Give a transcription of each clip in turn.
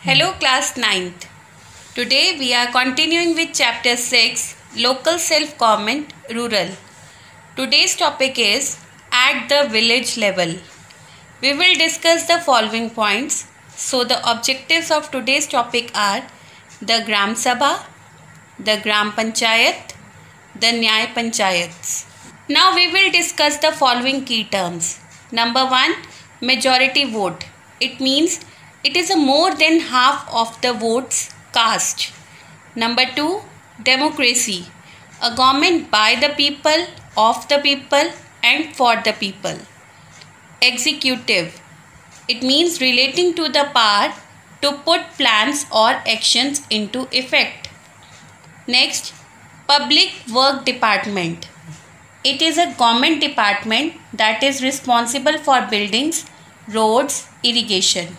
Hello class 9th. Today we are continuing with chapter 6 Local Self-Government Rural. Today's topic is at the village level. We will discuss the following points. So the objectives of today's topic are the Gram Sabha, the Gram Panchayat, the Nyay Panchayats. Now we will discuss the following key terms. Number 1, majority vote. It means it is a more than half of the votes cast. Number 2, democracy. A government by the people, of the people and for the people. Executive. It means relating to the power to put plans or actions into effect. Next, public work department. It is a government department that is responsible for buildings, roads, irrigation.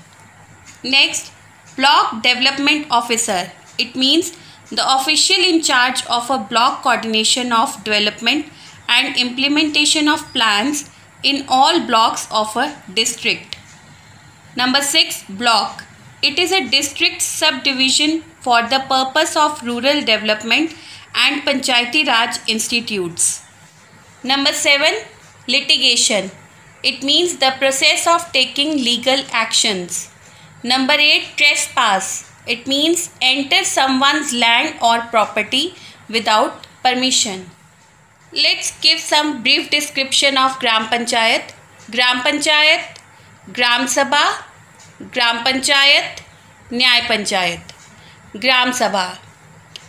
Next, block development officer. It means the official in charge of a block coordination of development and implementation of plans in all blocks of a district. Number 6, block. It is a district subdivision for the purpose of rural development and Panchayati Raj institutes. Number 7, litigation. It means the process of taking legal actions. Number 8, trespass. It means enter someone's land or property without permission. Let's give some brief description of Gram Panchayat. Gram Panchayat, Gram Sabha, Gram Panchayat, Nyay Panchayat. Gram Sabha.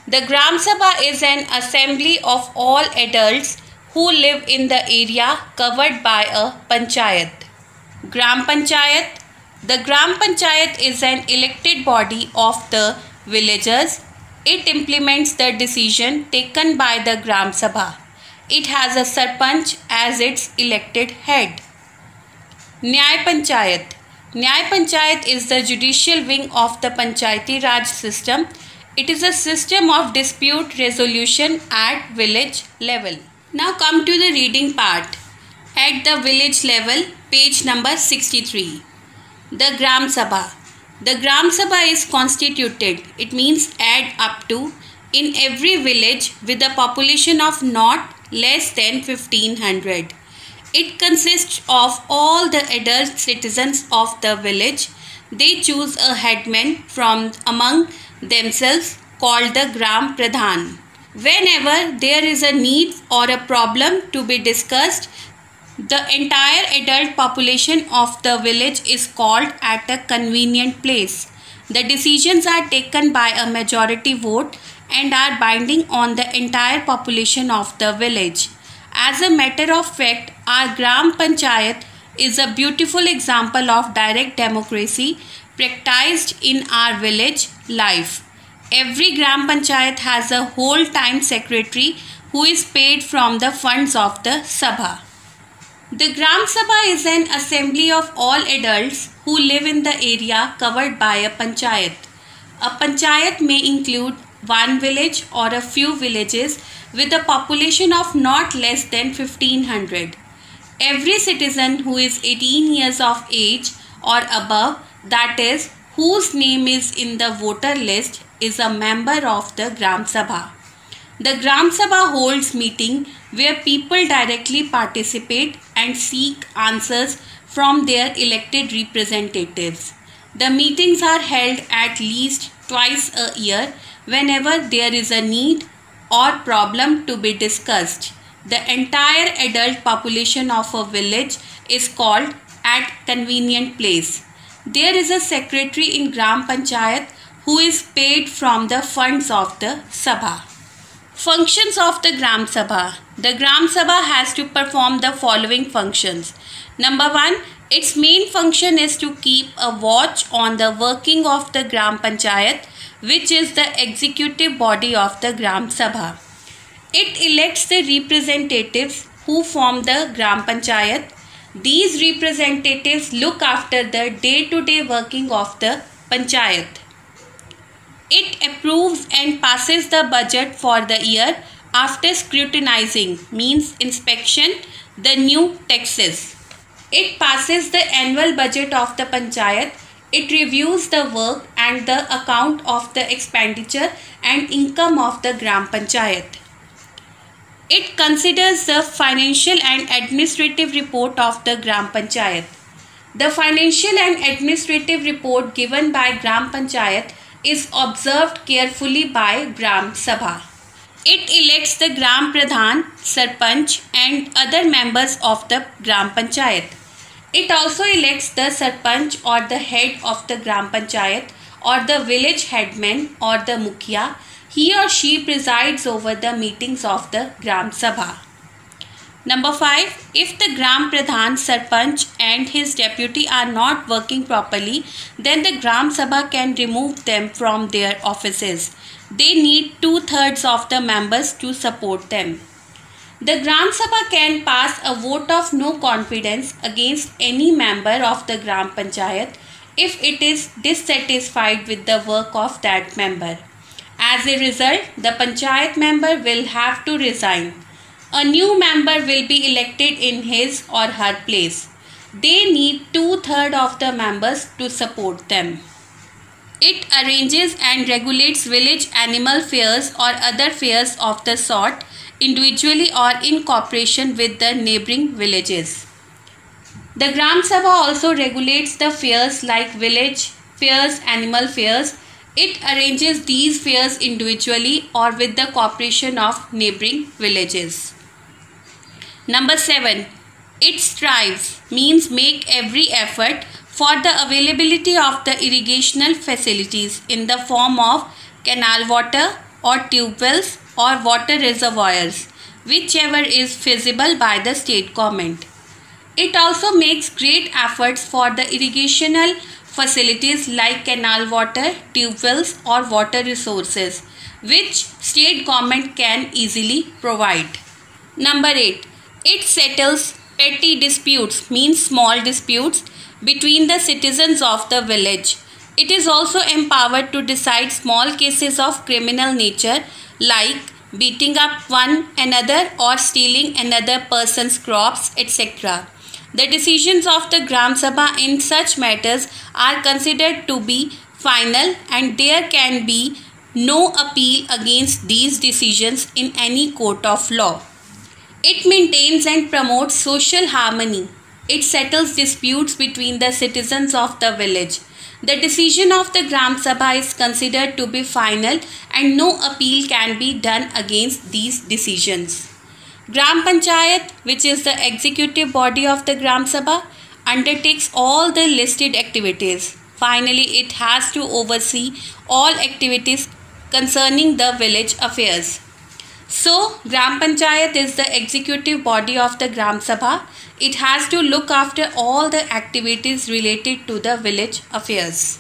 The Gram Sabha is an assembly of all adults who live in the area covered by a panchayat. Gram Panchayat. The Gram Panchayat is an elected body of the villagers. It implements the decision taken by the Gram Sabha. It has a Sarpanch as its elected head. Nyay Panchayat. Nyay Panchayat is the judicial wing of the Panchayati Raj system. It is a system of dispute resolution at village level. Now come to the reading part. At the village level, page number 63. The Gram Sabha. The Gram Sabha is constituted, it means add up to, in every village with a population of not less than 1500. It consists of all the adult citizens of the village. They choose a headman from among themselves called the Gram Pradhan. Whenever there is a need or a problem to be discussed, the entire adult population of the village is called at a convenient place. The decisions are taken by a majority vote and are binding on the entire population of the village. As a matter of fact, our Gram Panchayat is a beautiful example of direct democracy practiced in our village life. Every Gram Panchayat has a whole-time secretary who is paid from the funds of the Sabha. The Gram Sabha is an assembly of all adults who live in the area covered by a panchayat. A panchayat may include one village or a few villages with a population of not less than 1500. Every citizen who is 18 years of age or above, that is, whose name is in the voter list, is a member of the Gram Sabha. The Gram Sabha holds meeting where people directly participate and seek answers from their elected representatives. The meetings are held at least twice a year whenever there is a need or problem to be discussed. The entire adult population of a village is called at convenient place. There is a secretary in Gram Panchayat who is paid from the funds of the Sabha. Functions of the Gram Sabha. The Gram Sabha has to perform the following functions. Number 1, its main function is to keep a watch on the working of the Gram Panchayat, which is the executive body of the Gram Sabha. It elects the representatives who form the Gram Panchayat. These representatives look after the day-to-day working of the Panchayat. It approves and passes the budget for the year after scrutinizing, means inspection, the new taxes. It passes the annual budget of the Panchayat It reviews the work and the account of the expenditure and income of the Gram Panchayat. It considers the financial and administrative report of the Gram Panchayat. The financial and administrative report given by Gram Panchayat is observed carefully by Gram Sabha. It elects the Gram Pradhan, Sarpanch and other members of the Gram Panchayat. It also elects the Sarpanch or the head of the Gram Panchayat or the village headman or the Mukhya. He or she presides over the meetings of the Gram Sabha. Number 5. If the Gram Pradhan, Sarpanch and his deputy are not working properly, then the Gram Sabha can remove them from their offices. They need 2/3 of the members to support them. The Gram Sabha can pass a vote of no confidence against any member of the Gram Panchayat if it is dissatisfied with the work of that member. As a result, the Panchayat member will have to resign. A new member will be elected in his or her place. They need 2/3 of the members to support them. It arranges and regulates village animal fairs or other fairs of the sort, individually or in cooperation with the neighboring villages. The Gram Sabha also regulates the fairs like village fairs, animal fairs. It arranges these fairs individually or with the cooperation of neighboring villages. Number 7. It strives means make every effort for the availability of the irrigational facilities in the form of canal water or tube wells or water reservoirs, whichever is feasible by the state government. It also makes great efforts for the irrigational facilities like canal water, tube wells or water resources, which state government can easily provide. Number 8. It settles petty disputes means small disputes between the citizens of the village. It is also empowered to decide small cases of criminal nature like beating up one another or stealing another person's crops, etc. The decisions of the Gram Sabha in such matters are considered to be final and there can be no appeal against these decisions in any court of law. It maintains and promotes social harmony. It settles disputes between the citizens of the village. The decision of the Gram Sabha is considered to be final and no appeal can be done against these decisions. Gram Panchayat, which is the executive body of the Gram Sabha, undertakes all the listed activities. Finally, it has to oversee all activities concerning the village affairs. So, Gram Panchayat is the executive body of the Gram Sabha. It has to look after all the activities related to the village affairs.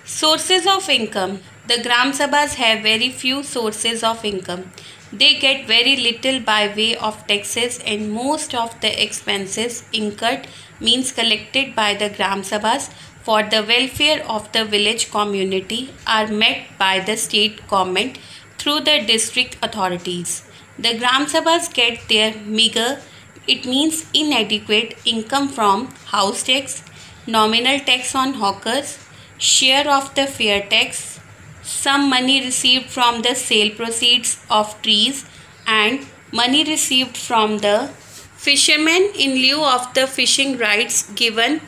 Sources of income. The Gram Sabhas have very few sources of income. They get very little by way of taxes and most of the expenses incurred means collected by the Gram Sabhas for the welfare of the village community are met by the state government through the district authorities. The Gram Sabhas get their meager, it means inadequate income from house tax, nominal tax on hawkers, share of the fair tax, some money received from the sale proceeds of trees and money received from the fishermen in lieu of the fishing rights given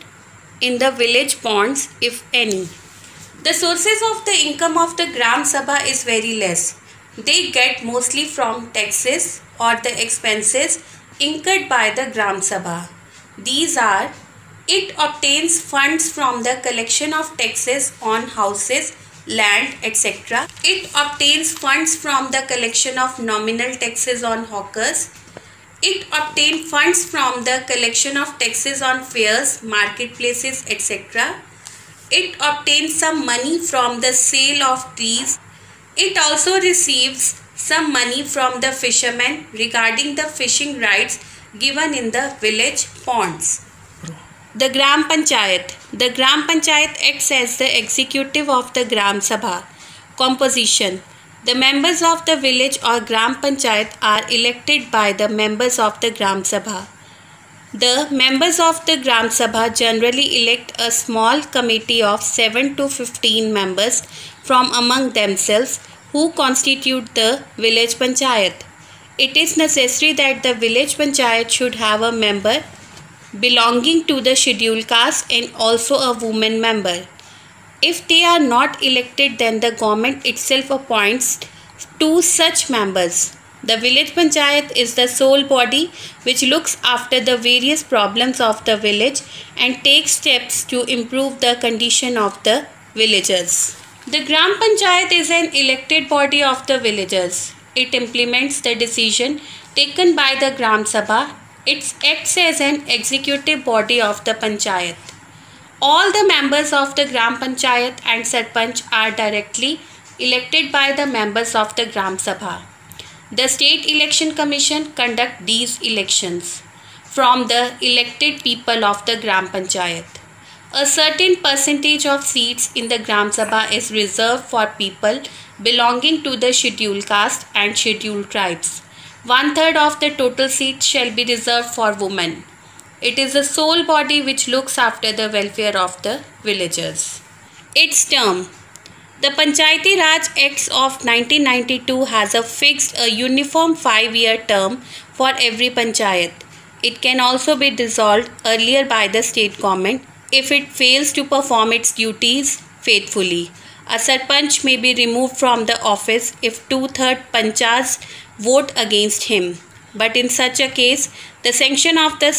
in the village ponds if any. The sources of the income of the Gram Sabha is very less. They get mostly from taxes or the expenses incurred by the Gram Sabha. These are: it obtains funds from the collection of taxes on houses, land, etc. It obtains funds from the collection of nominal taxes on hawkers. It obtains funds from the collection of taxes on fairs, marketplaces, etc. It obtains some money from the sale of trees. It also receives some money from the fishermen regarding the fishing rights given in the village ponds. The Gram Panchayat. The Gram Panchayat acts as the executive of the Gram Sabha. Composition. The members of the village or Gram Panchayat are elected by the members of the Gram Sabha. The members of the Gram Sabha generally elect a small committee of 7 to 15 members from among themselves who constitute the village panchayat. It is necessary that the village panchayat should have a member belonging to the scheduled caste and also a woman member. If they are not elected, then the government itself appoints two such members. The village panchayat is the sole body which looks after the various problems of the village and takes steps to improve the condition of the villagers. The Gram Panchayat is an elected body of the villagers. It implements the decision taken by the Gram Sabha. It acts as an executive body of the panchayat. All the members of the Gram Panchayat and Sarpanch are directly elected by the members of the Gram Sabha. The State Election Commission conducts these elections from the elected people of the Gram Panchayat. A certain percentage of seats in the Gram Sabha is reserved for people belonging to the scheduled caste and scheduled tribes. 1/3 of the total seats shall be reserved for women. It is the sole body which looks after the welfare of the villagers. Its term. The Panchayati Raj Acts of 1992 has fixed a uniform 5-year term for every panchayat. It can also be dissolved earlier by the state government if it fails to perform its duties faithfully. A sarpanch may be removed from the office if 2/3 panchas vote against him. But in such a case, the sanction of the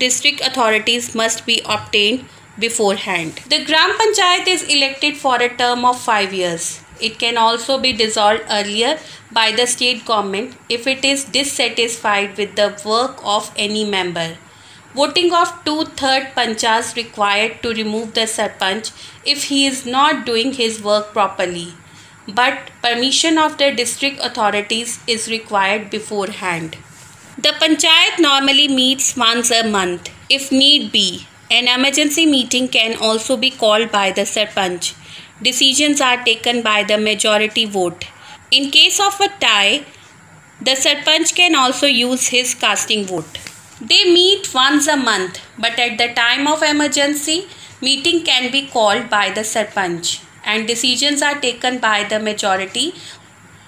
district authorities must be obtained beforehand. The Gram Panchayat is elected for a term of 5 years. It can also be dissolved earlier by the state government if it is dissatisfied with the work of any member. Voting of 2/3 panchas required to remove the sarpanch if he is not doing his work properly. But permission of the district authorities is required beforehand. The panchayat normally meets once a month. If need be, an emergency meeting can also be called by the sarpanch. Decisions are taken by the majority vote. In case of a tie, the sarpanch can also use his casting vote. They meet once a month, but at the time of emergency, meeting can be called by the sarpanch and decisions are taken by the majority,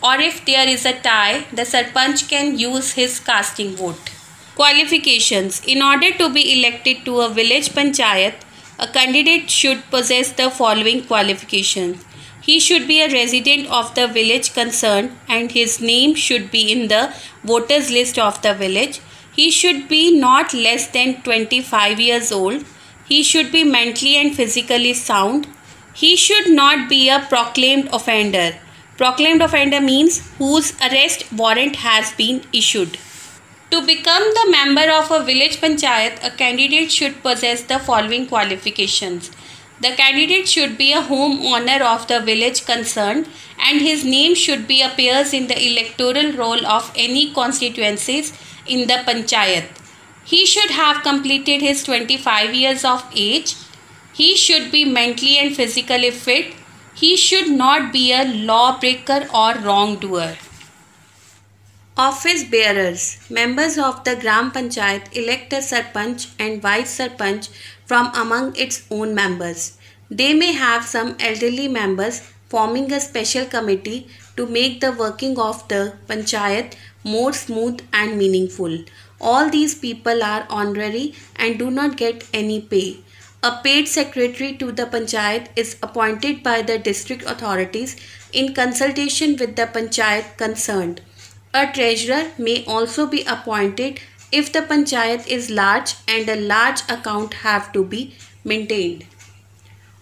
or if there is a tie, the sarpanch can use his casting vote. Qualifications. In order to be elected to a village panchayat, a candidate should possess the following qualifications. He should be a resident of the village concerned and his name should be in the voters list of the village. He should be not less than 25 years old. He should be mentally and physically sound. He should not be a proclaimed offender. Proclaimed offender means whose arrest warrant has been issued. To become the member of a village panchayat, a candidate should possess the following qualifications. The candidate should be a homeowner of the village concerned and his name should be appears in the electoral roll of any constituencies in the panchayat. He should have completed his 25 years of age. He should be mentally and physically fit. He should not be a lawbreaker or wrongdoer. Office bearers. Members of the Gram Panchayat elect a sarpanch and vice sarpanch from among its own members. They may have some elderly members forming a special committee to make the working of the panchayat more smooth and meaningful. All these people are honorary and do not get any pay. A paid secretary to the panchayat is appointed by the district authorities in consultation with the panchayat concerned. A treasurer may also be appointed if the panchayat is large and a large account have to be maintained.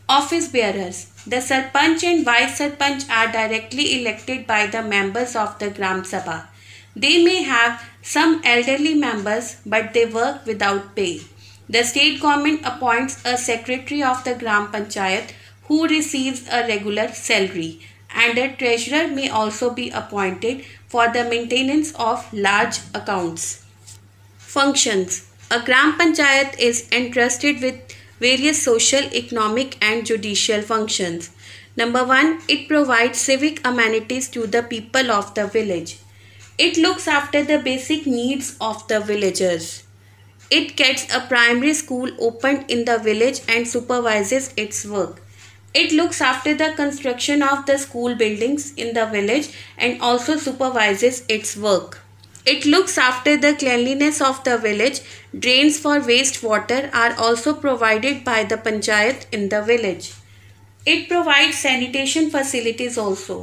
Office bearers. The sarpanch and vice sarpanch are directly elected by the members of the Gram Sabha. They may have some elderly members but they work without pay. The state government appoints a secretary of the Gram Panchayat who receives a regular salary, and a treasurer may also be appointed for the maintenance of large accounts. Functions. A Gram Panchayat is entrusted with various social, economic and judicial functions. Number 1. It provides civic amenities to the people of the village. It looks after the basic needs of the villagers. It gets a primary school opened in the village and supervises its work. It looks after the construction of the school buildings in the village and also supervises its work. It looks after the cleanliness of the village. Drains for wastewater are also provided by the panchayat in the village. It provides sanitation facilities also.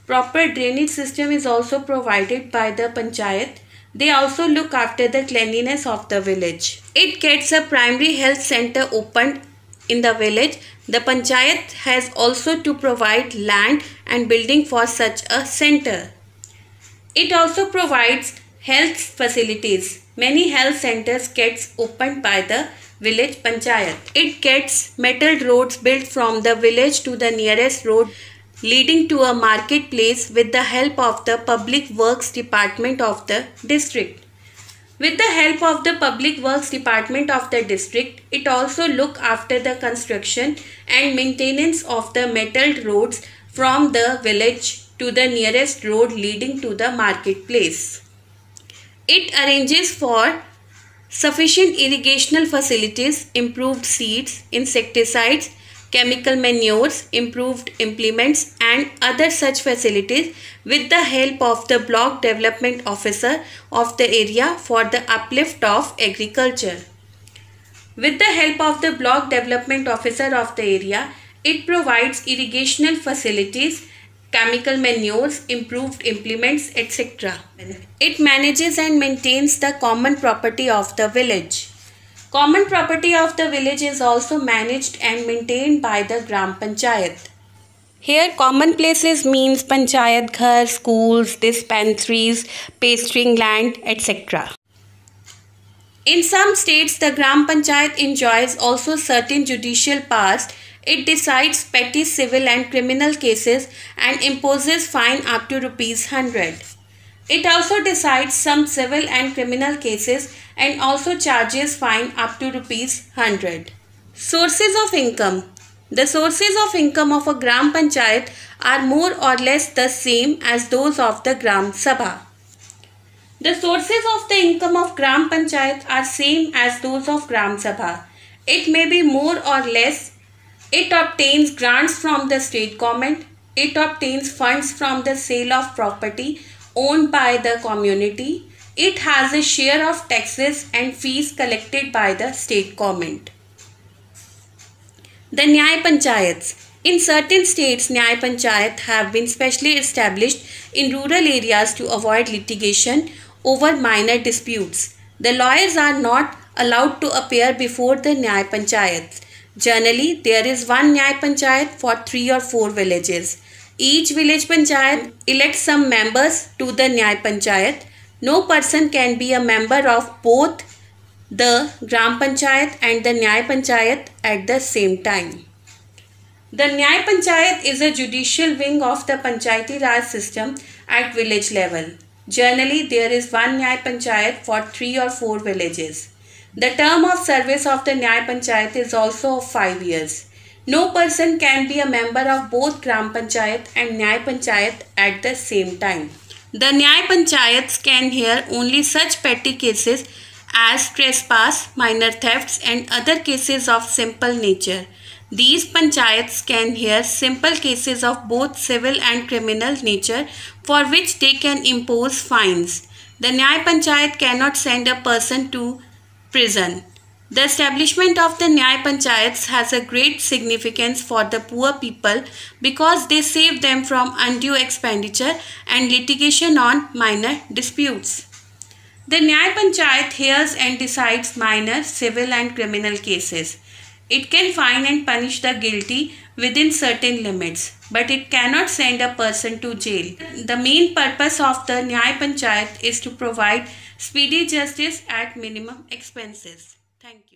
Proper drainage system is also provided by the panchayat. They also look after the cleanliness of the village. It gets a primary health center opened in the village. The panchayat has also to provide land and building for such a center. It also provides health facilities. Many health centers gets opened by the village panchayat. It gets metal roads built from the village to the nearest road leading to a marketplace with the help of the public works department of the district. With the help of the public works department of the district, it also look after the construction and maintenance of the metal roads from the village to the nearest road leading to the marketplace. It arranges for sufficient irrigational facilities, improved seeds, insecticides, chemical manures, improved implements and other such facilities with the help of the block development officer of the area for the uplift of agriculture. With the help of the block development officer of the area, it provides irrigational facilities, chemical manures, improved implements, etc. It manages and maintains the common property of the village. Common property of the village is also managed and maintained by the Gram Panchayat. Here common places means Panchayat Ghar, schools, dispensaries, pasturing land, etc. In some states, the Gram Panchayat enjoys also certain judicial powers. It decides petty civil and criminal cases and imposes fine up to ₹100. It also decides some civil and criminal cases and also charges fine up to ₹100. Sources of income. The sources of income of a Gram Panchayat are more or less the same as those of the Gram Sabha. The sources of the income of Gram Panchayat are same as those of Gram Sabha. It may be more or less. It obtains grants from the state government. It obtains funds from the sale of property owned by the community. It has a share of taxes and fees collected by the state government. The Nyay Panchayats. In certain states, Nyay Panchayat have been specially established in rural areas to avoid litigation over minor disputes. The lawyers are not allowed to appear before the Nyay Panchayat. Generally, there is one Nyay Panchayat for 3 or 4 villages. Each village panchayat elects some members to the Nyay Panchayat. No person can be a member of both the Gram Panchayat and the Nyay Panchayat at the same time. The Nyay Panchayat is a judicial wing of the Panchayati Raj system at village level. Generally, there is one Nyay Panchayat for 3 or 4 villages. The term of service of the Nyay Panchayat is also of 5 years. No person can be a member of both Gram Panchayat and Nyay Panchayat at the same time. The Nyay Panchayats can hear only such petty cases as trespass, minor thefts and other cases of simple nature. These panchayats can hear simple cases of both civil and criminal nature for which they can impose fines. The Nyay Panchayat cannot send a person to prison. The establishment of the Nyay Panchayats has a great significance for the poor people because they save them from undue expenditure and litigation on minor disputes. The Nyay Panchayat hears and decides minor civil and criminal cases. It can fine and punish the guilty within certain limits, but it cannot send a person to jail. The main purpose of the Nyay Panchayat is to provide speedy justice at minimum expenses. Thank you.